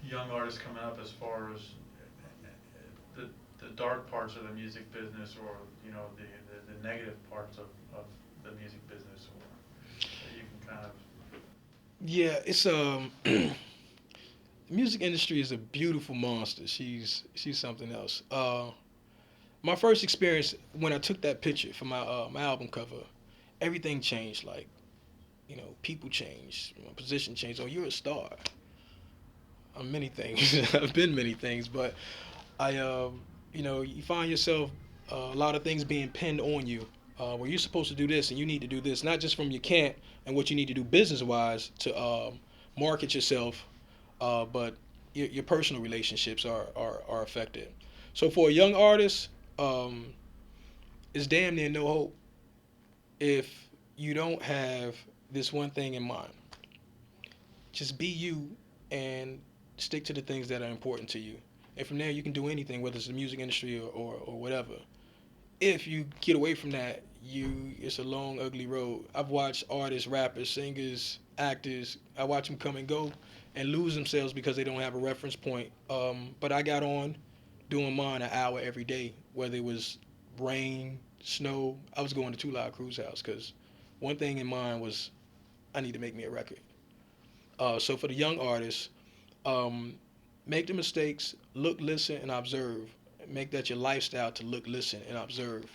young artists coming up as far as the the dark parts of the music business, or the negative parts of the music business, or that you can kind of. Yeah, it's the music industry is a beautiful monster. She's something else. My first experience when I took that picture for my album cover, everything changed. Like, people changed, my position changed. Oh, you're a star. I'm many things. I've been many things, but you find yourself a lot of things being pinned on you. Where you're supposed to do this and you need to do this, not just from your can't and what you need to do business wise to market yourself, but your personal relationships are affected. So for a young artist, um, it's damn near no hope if you don't have this one thing in mind. Just be you and stick to the things that are important to you. And from there, you can do anything, whether it's the music industry or whatever. If you get away from that, it's a long, ugly road. I've watched artists, rappers, singers, actors. I watch them come and go and lose themselves because they don't have a reference point. But I got on doing mine an hour every day, whether it was rain, snow. I was going to Two Live Crew's house because one thing in mind was I need to make me a record. So for the young artists, um, make the mistakes, look, listen, and observe. Make that your lifestyle to look, listen, and observe,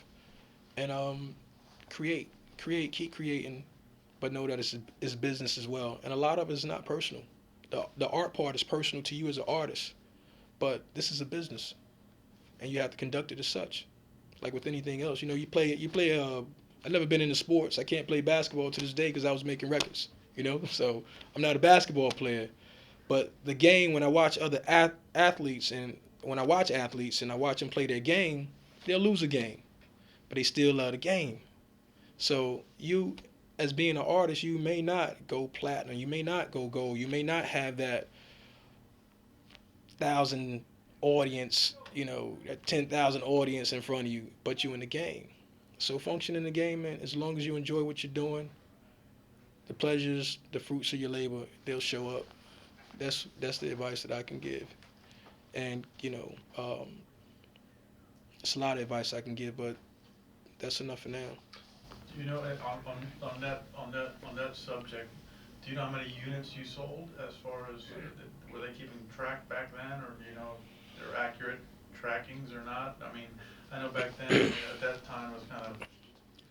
and create, keep creating, but know that it's business as well. And a lot of it is not personal. The art part is personal to you as an artist, but this is a business, and you have to conduct it as such. Like with anything else, you play. I've never been into sports. I can't play basketball to this day because I was making records. So I'm not a basketball player. But the game, when I watch other athletes, and when I watch athletes and I watch them play their game, they'll lose a game, but they still love the game. So you, as being an artist, you may not go platinum, you may not go gold, you may not have that 1,000 audience, that 10,000 audience in front of you, but you in the game. So function in the game, man. As long as you enjoy what you're doing, the pleasures, the fruits of your labor, they'll show up. That's the advice that I can give. And it's a lot of advice I can give, but that's enough for now. Do you know, on that subject? Do you know how many units you sold, as far as were they keeping track back then, or do you know if they're accurate trackings or not? I mean, I know back then, at that time, it was kind of.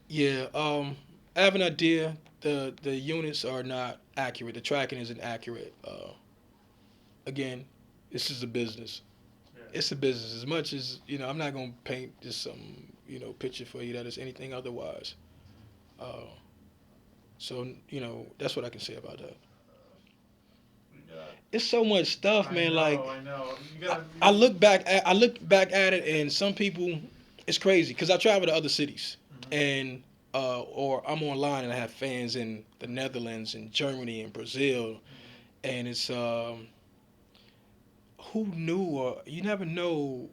Yeah, I have an idea. The units are not accurate. The tracking isn't accurate. Again, this is a business. Yeah. It's a business. As much as I'm not gonna paint just some picture for you that is anything otherwise. Uh, so that's what I can say about that. We got. It's so much stuff, I man. know, Like I know. You I, gotta. I look back at it, and some people, it's crazy because I travel to other cities, Mhm. and or I'm online and I have fans in the Netherlands and Germany and Brazil, Mhm. and it's who knew, or you never know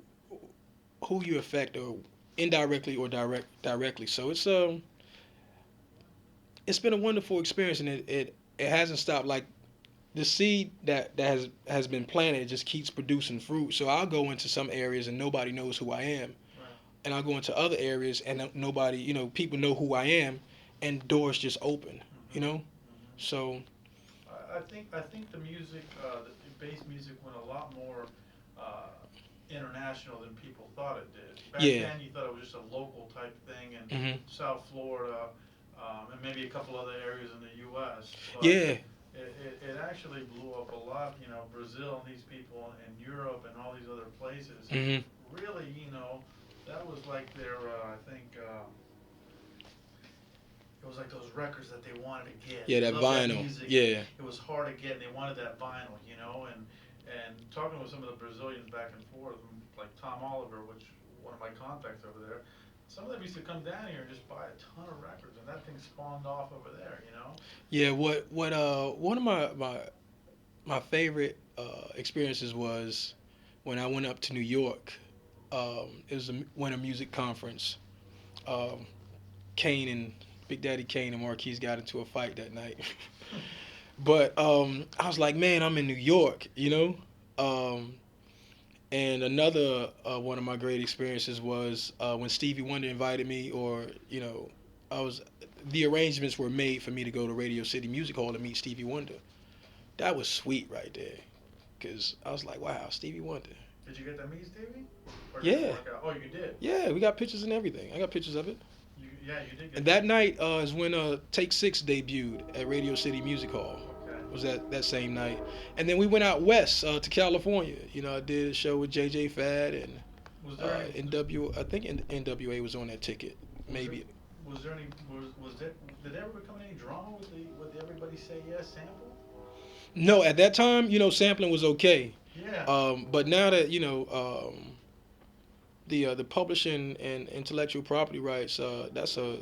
who you affect, or indirectly or directly. So it's been a wonderful experience, and it hasn't stopped. Like the seed that has been planted, just keeps producing fruit. So I'll go into some areas and nobody knows who I am, Right. and I'll go into other areas and nobody, people know who I am, and doors just open. You Mhm. know, Mhm. so I think the music, the bass music, went a lot more uh, international than people thought it did. Back yeah, then, you thought it was just a local type thing in hmm South Florida, and maybe a couple other areas in the U.S. But yeah, it actually blew up a lot. Brazil and these people in Europe and all these other places. hmm Really, that was like their, I think. It was like those records that they wanted to get. yeah, They that loved that vinyl, music, and yeah, it was hard to get. And they wanted that vinyl. And talking with some of the Brazilians back and forth, like Tom Oliver, which one of my contacts over there, some of them used to come down here and just buy a ton of records, and that thing spawned off over there. yeah. What one of my favorite experiences was when I went up to New York. It was a Winter Music Conference. Um, Kane and Big Daddy Kane and Marquise got into a fight that night. But I was like, man, I'm in New York, Um, and another one of my great experiences was when Stevie Wonder invited me, or I was the arrangements were made for me to go to Radio City Music Hall to meet Stevie Wonder. That was sweet right there, cause I was like, wow, Stevie Wonder. Did you get to meet Stevie? Or did it Yeah, work out? Oh, you did. yeah, we got pictures and everything. I got pictures of it. Yeah, you did get. And that night is when Take Six debuted at Radio City Music Hall. Okay. Was that same night, and then we went out west to California. I did a show with JJ Fad and Was there any? I think NWA was on that ticket. Maybe. Was there any? Was there? Did there ever become any drama with the Everybody Say Yes sample? No, at that time, sampling was okay. Yeah. But now that the publishing and intellectual property rights, that's a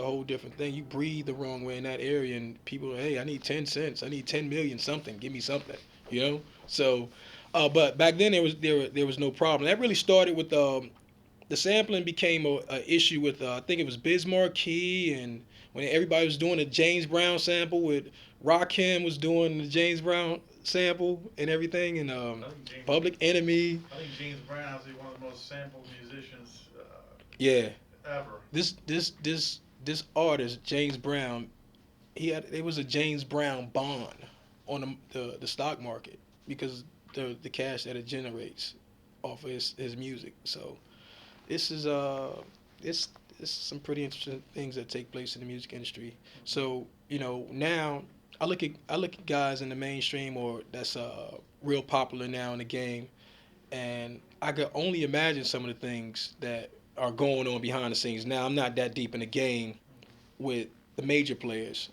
whole different thing. You breathe the wrong way in that area, and people, hey, I need 10 cents, I need 10 million something, give me something, So, but back then there was no problem. That really started with the sampling became a issue with I think it was Biz Markie, and when everybody was doing a James Brown sample with Rakim was doing the James Brown sample and everything, and Public Enemy. I think James Brown has to be one of the most sampled musicians Yeah. ever. This artist James Brown, it was a James Brown bond on the stock market because the cash that it generates off of his music. So this is it's some pretty interesting things that take place in the music industry. So now I look at guys in the mainstream or that's real popular now in the game, and I could only imagine some of the things that are going on behind the scenes. Now I'm not that deep in the game with the major players,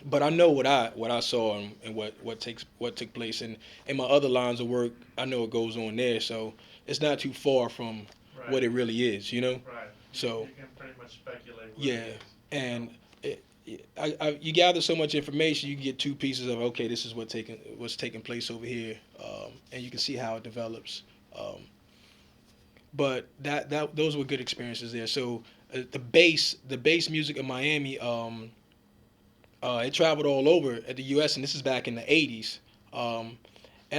but I know what I saw and what took place in my other lines of work. I know what goes on there, so it's not too far from Right. what it really is, Right. So you can pretty much speculate. What yeah, it is. and you gather so much information, you get two pieces of okay, this is what's taking place over here, and you can see how it develops. But those were good experiences there. So the bass music of Miami, it traveled all over at the U.S. and this is back in the '80s. And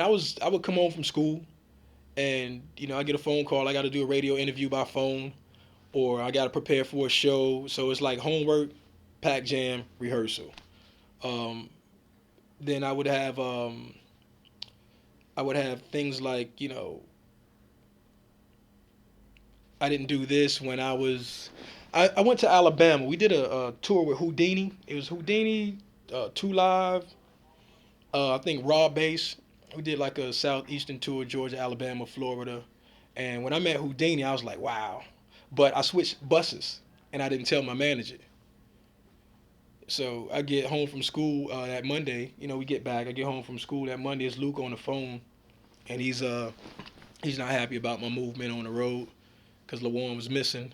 I would come home from school, and I get a phone call. I got to do a radio interview by phone, or I got to prepare for a show. So it's like homework, pack jam, rehearsal. Then I would have things like I didn't do this when I went to Alabama. We did a tour with Houdini. It was Houdini, Two Live, I think Raw Bass. We did like a southeastern tour, Georgia, Alabama, Florida. And when I met Houdini, I was like, wow. But I switched buses, and I didn't tell my manager. So I get home from school that Monday. We get back. I get home from school that Monday. It's Luke on the phone, and he's not happy about my movement on the road because LeJuan was missing,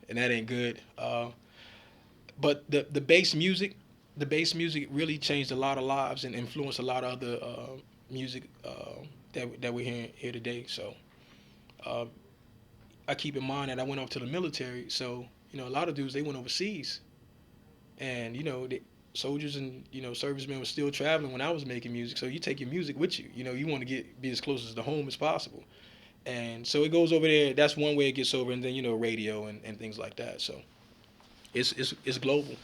and that ain't good. But the bass music really changed a lot of lives and influenced a lot of other music that we're hearing here today. So I keep in mind that I went off to the military, so a lot of dudes they went overseas, and the soldiers and servicemen were still traveling when I was making music. So you take your music with you. You want to be as close as the home as possible. And so it goes over there. That's one way it gets over, and then radio and things like that. So it's global.